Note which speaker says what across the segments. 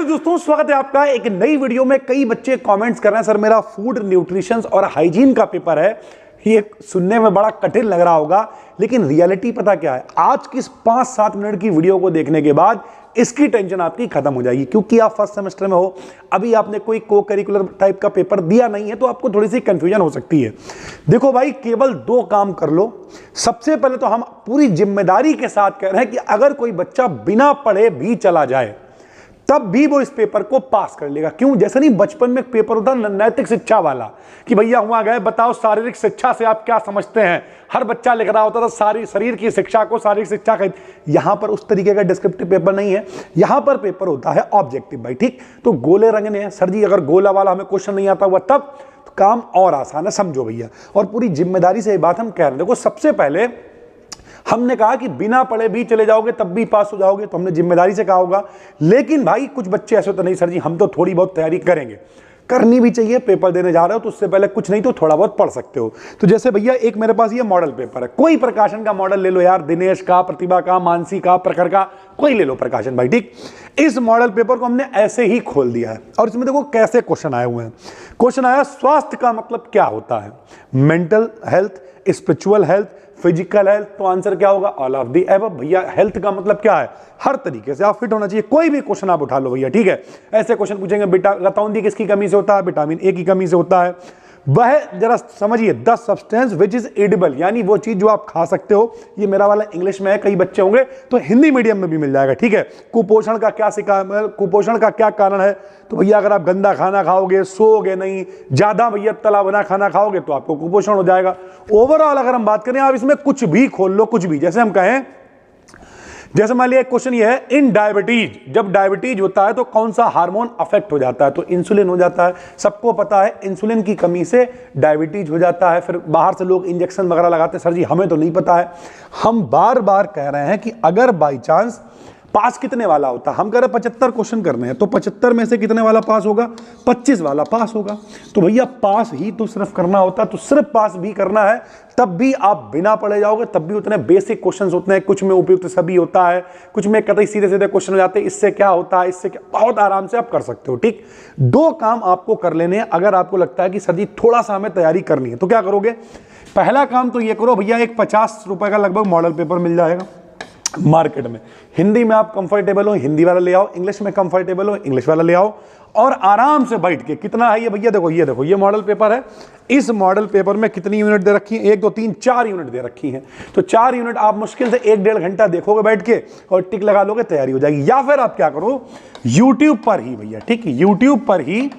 Speaker 1: दोस्तों, स्वागत है आपका एक नई वीडियो में। कई बच्चे कमेंट्स कर रहे हैं सर मेरा फूड न्यूट्रिशन और हाइजीन का पेपर है। ये सुनने में बड़ा कठिन लग रहा होगा, लेकिन रियलिटी पता क्या है? आज की 5-7 मिनट की वीडियो को देखने के बाद इसकी टेंशन आपकी खत्म हो जाएगी, क्योंकि आप फर्स्ट सेमेस्टर में हो, अभी आपने कोई को करिकुलर टाइप का पेपर दिया नहीं है, तो आपको थोड़ी सी कंफ्यूजन हो सकती है। देखो भाई, केवल 2 काम कर लो। सबसे पहले तो हम पूरी जिम्मेदारी के साथ कह रहे हैं कि अगर कोई बच्चा बिना पढ़े भी चला जाए तब भी वो इस पेपर को पास कर लेगा। क्यों? जैसे नहीं बचपन में एक पेपर होता है नैतिक शिक्षा वाला, कि भैया वहां गए बताओ शारीरिक शिक्षा से आप क्या समझते हैं। हर बच्चा लिख रहा होता था सारी शरीर की शिक्षा को शारीरिक शिक्षा का। यहां पर उस तरीके का डिस्क्रिप्टिव पेपर नहीं है, यहां पर पेपर होता है ऑब्जेक्टिव भाई। ठीक, तो गोले रंगने हैं सर जी, अगर गोला वाला हमें क्वेश्चन नहीं आता हुआ तब तो काम और आसान है, समझो भैया। और पूरी जिम्मेदारी से ये बात हम कह रहे हैं। देखो, सबसे पहले हमने कहा कि बिना पढ़े भी चले जाओगे तब भी पास हो जाओगे, तो हमने जिम्मेदारी से कहा होगा। लेकिन भाई कुछ बच्चे ऐसे तो नहीं सर जी, हम तो थोड़ी बहुत तैयारी करेंगे। करनी भी चाहिए, पेपर देने जा रहे हो तो उससे पहले कुछ नहीं तो थोड़ा बहुत पढ़ सकते हो। तो जैसे भैया एक मेरे पास ये मॉडल पेपर है, कोई प्रकाशन का मॉडल ले लो यार, दिनेश का, प्रतिभा का, मानसी का, प्रखर का, कोई ले लो प्रकाशन भाई। ठीक, इस मॉडल पेपर को हमने ऐसे ही खोल दिया है और इसमें देखो कैसे क्वेश्चन आए हुए हैं। क्वेश्चन आया, स्वास्थ्य का मतलब क्या होता है? Mental health, spiritual health, physical health. तो आंसर क्या होगा? All of the above. भैया हेल्थ का मतलब क्या है? हर तरीके से आप फिट होना चाहिए। कोई भी क्वेश्चन आप उठा लो भैया, ठीक है। ऐसे क्वेश्चन पूछेंगे, बेटा रतौंधी किसकी कमी से होता है? विटामिन ए की कमी से होता है। वह जरा समझिए, 10 सब्सटेंस विच इज एडिबल, यानी वो चीज जो आप खा सकते हो। ये मेरा वाला इंग्लिश में है, कई बच्चे होंगे तो हिंदी मीडियम में भी मिल जाएगा, ठीक है। कुपोषण का क्या कुपोषण का क्या कारण है? तो भैया अगर आप गंदा खाना खाओगे, सोओगे नहीं, ज्यादा भैया तला बना खाना खाओगे तो आपको कुपोषण हो जाएगा। ओवरऑल अगर हम बात करें, आप इसमें कुछ भी खोल लो, कुछ भी। जैसे हम कहें, जैसे मान लिया एक क्वेश्चन ये है, इन डायबिटीज, जब डायबिटीज होता है तो कौन सा हार्मोन अफेक्ट हो जाता है? तो इंसुलिन हो जाता है। सबको पता है इंसुलिन की कमी से डायबिटीज हो जाता है। फिर बाहर से लोग इंजेक्शन वगैरह लगाते हैं। सर जी हमें तो नहीं पता है। हम बार बार कह रहे हैं कि अगर बाई चांस पास कितने वाला होता, हम कह रहे 75 क्वेश्चन करने हैं, तो 75 में से कितने वाला पास होगा? 25 वाला पास होगा। तो भैया पास ही तो सिर्फ करना होता, तो सिर्फ पास भी करना है, तब भी आप बिना पढ़े जाओगे तब भी उतने बेसिक क्वेश्चंस होते हैं। कुछ में उपयुक्त सभी होता है, कुछ में कतई सीधे सीधे क्वेश्चन हो जाते हैं, इससे क्या होता है, इससे क्या, बहुत आराम से आप कर सकते हो। ठीक, 2 काम आपको कर लेने हैं। अगर आपको लगता है कि सर जी थोड़ा सा हमें तैयारी करनी है, तो क्या करोगे? पहला काम तो ये करो भैया, एक 50 रुपए का लगभग मॉडल पेपर मिल जाएगा मार्केट में। हिंदी में आप कंफर्टेबल हो, हिंदी वाला ले आओ। इंग्लिश में कंफर्टेबल हो, इंग्लिश वाला ले आओ। और आराम से बैठ के, कितना है ये भैया? देखो ये देखो, ये मॉडल पेपर है। इस मॉडल पेपर में कितनी यूनिट दे रखी है? 1 2 3 4 यूनिट दे रखी हैं। तो 4 यूनिट आप मुश्किल से 1-1.5 घंटा देखोगे बैठ के और टिक लगा लोगे, तैयारी हो जाएगी। या फिर आप क्या करो, यूट्यूब पर ही भैया, ठीक है, यूट्यूब पर ही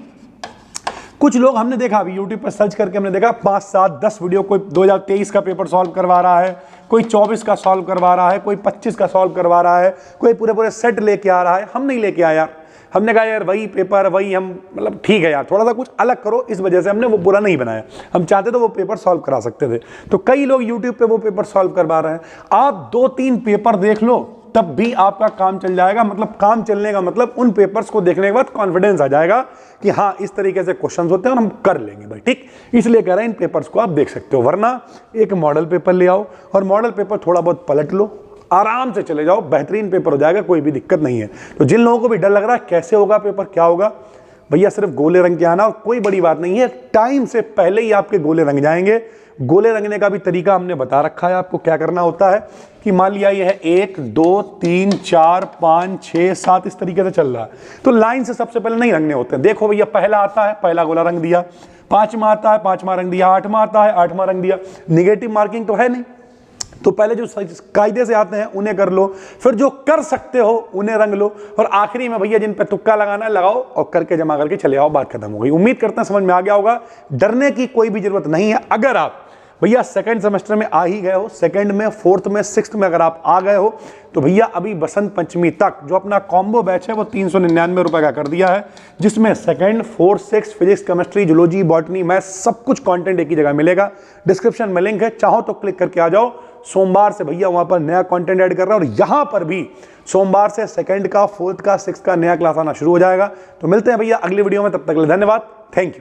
Speaker 1: कुछ लोग हमने देखा, अभी YouTube पर सर्च करके हमने देखा 5 7 10 वीडियो, कोई 2023 का पेपर सॉल्व करवा रहा है, कोई 24 का सॉल्व करवा रहा है, कोई 25 का सॉल्व करवा रहा है, कोई पूरे सेट लेके आ रहा है। हम नहीं लेके आया, हमने कहा यार वही पेपर वही, हम मतलब ठीक है यार, थोड़ा सा कुछ अलग करो। इस वजह से हमने वो बुरा नहीं बनाया, हम चाहते तो वो पेपर सॉल्व करा सकते थे। तो कई लोग YouTube पे वो पेपर सॉल्व करवा रहे हैं। आप 2-3 पेपर देख लो तब भी आपका काम चल जाएगा। मतलब काम चलने का मतलब उन पेपर्स को देखने के बाद कॉन्फिडेंस आ जाएगा कि हाँ इस तरीके से क्वेश्चंस होते हैं और हम कर लेंगे भाई। ठीक, इसलिए कह रहे हैं इन पेपर्स को आप देख सकते हो। वरना एक मॉडल पेपर ले आओ और मॉडल पेपर थोड़ा बहुत पलट लो, आराम से चले जाओ, बेहतरीन पेपर हो जाएगा, कोई भी दिक्कत नहीं है। तो जिन लोगों को भी डर लग रहा है कैसे होगा पेपर, क्या होगा, भैया सिर्फ गोले रंग के आना और कोई बड़ी बात नहीं है। टाइम से पहले ही आपके गोले रंग जाएंगे। गोले रंगने का भी तरीका हमने बता रखा है आपको। क्या करना होता है कि मान लिया ये है 1 2 3 4 5 6 7 इस तरीके से चल रहा है, तो लाइन से सबसे पहले नहीं रंगने होते हैं। देखो भैया, पहला आता है, पहला गोला रंग दिया। 5वां आता है, 5वां रंग दिया। 8वां आता है, 8वां रंग दिया। निगेटिव मार्किंग तो है नहीं, तो पहले जो कायदे से आते हैं उन्हें कर लो, फिर जो कर सकते हो उन्हें रंग लो, और आखिरी में भैया जिन पे तुक्का लगाना है लगाओ और करके जमा करके चले आओ, बात खत्म हो गई। उम्मीद करते हैं समझ में आ गया होगा। डरने की कोई भी जरूरत नहीं है। अगर आप भैया सेकंड सेमेस्टर में आ ही गए हो, सेकंड में, फोर्थ में, सिक्स्थ में अगर आप आ गए हो, तो भैया अभी बसंत पंचमी तक जो अपना कॉम्बो बैच है वो 399 रुपए का कर दिया है, जिसमें second, fourth, six, physics, chemistry, zoology, botany, math, सब कुछ कंटेंट एक ही जगह मिलेगा। डिस्क्रिप्शन में लिंक है, चाहो तो क्लिक करके आ जाओ। सोमवार से भैया वहां पर नया कंटेंट ऐड कर रहा है और यहां पर भी सोमवार से सेकंड का, फोर्थ का, सिक्स का नया क्लास आना शुरू हो जाएगा। तो मिलते हैं भैया अगली वीडियो में, तब तक के लिए धन्यवाद, थैंक यू।